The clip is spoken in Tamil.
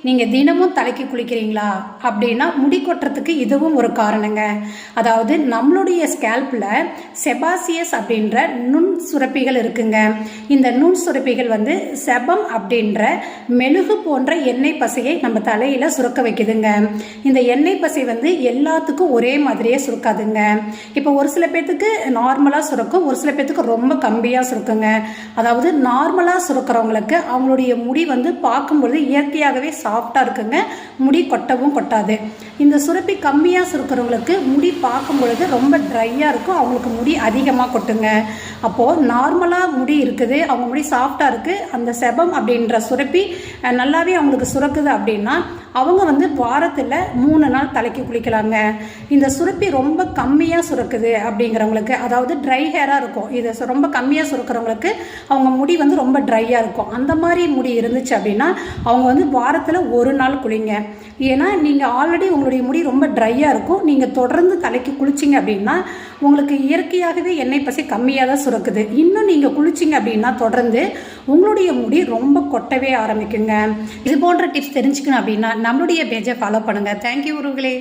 நீங்கள் தினமும் தலைக்கு குளிக்கிறீங்களா அப்படின்னா முடி கொட்டுறதுக்கு இதுவும் ஒரு காரணங்க. அதாவது நம்மளுடைய ஸ்கேல்பில் செபாசியஸ் அப்படின்ற நுண் சுரப்பிகள் இருக்குங்க. இந்த நுண் சுரப்பிகள் செபம் அப்படின்ற மெழுகு போன்ற எண்ணெய் பசையை நம்ம தலையில் சுரக்க வைக்குதுங்க. இந்த எண்ணெய் பசை எல்லாத்துக்கும் ஒரே மாதிரியே சுருக்காதுங்க. இப்போ ஒரு சில பேர்த்துக்கு நார்மலாக சுரக்கும், ஒரு சில பேர்த்துக்கு ரொம்ப கம்மியாக சுருக்குங்க. அதாவது நார்மலாக சுரக்கிறவங்களுக்கு அவங்களுடைய முடி பார்க்கும்பொழுது இயற்கையாகவே சாஃப்டாக இருக்குங்க, முடி கொட்டவும் கொட்டாது. இந்த சுரப்பி கம்மியாக சுருக்கிறவங்களுக்கு முடி பார்க்கும் பொழுது ரொம்ப ட்ரையாக இருக்கும், அவங்களுக்கு முடி அதிகமாக கொட்டுங்க. அப்போது நார்மலாக முடி இருக்குது, அவங்க முடி சாஃப்டாக இருக்குது, அந்த செபம் அப்படின்ற சுரப்பி நல்லாவே அவங்களுக்கு சுரக்குது அப்படின்னா அவங்க வாரத்தில் 3 நாள் தலைக்கு குளிக்கலாங்க. இந்த சுரப்பி ரொம்ப கம்மியாக சுரக்குது அப்படிங்கிறவங்களுக்கு, அதாவது ட்ரை ஹேராக இருக்கும், இது ரொம்ப கம்மியாக சுரக்கிறவங்களுக்கு அவங்க முடி ரொம்ப ட்ரையாக இருக்கும். அந்த மாதிரி முடி இருந்துச்சு அப்படின்னா அவங்க வாரத்தில் 1 நாள் குளிங்க. ஏன்னா நீங்கள் ஆல்ரெடி உங்களுடைய முடி ரொம்ப ட்ரையாக இருக்கும், நீங்கள் தொடர்ந்து தலைக்கு குளிச்சிங்க அப்படின்னா உங்களுக்கு இயற்கையாகவே எண்ணெய் பசை கம்மியாக தான் சுரக்குது. இன்னும் நீங்கள் குளிச்சிங்க அப்படின்னா தொடர்ந்து உங்களுடைய முடி ரொம்ப கொட்டவே ஆரம்பிக்குங்க. இது போன்ற டிப்ஸ் தெரிஞ்சுக்கணும் அப்படின்னா நம்மளுடைய பேஜை ஃபாலோ பண்ணுங்கள். தேங்க்யூ உறவுகளே.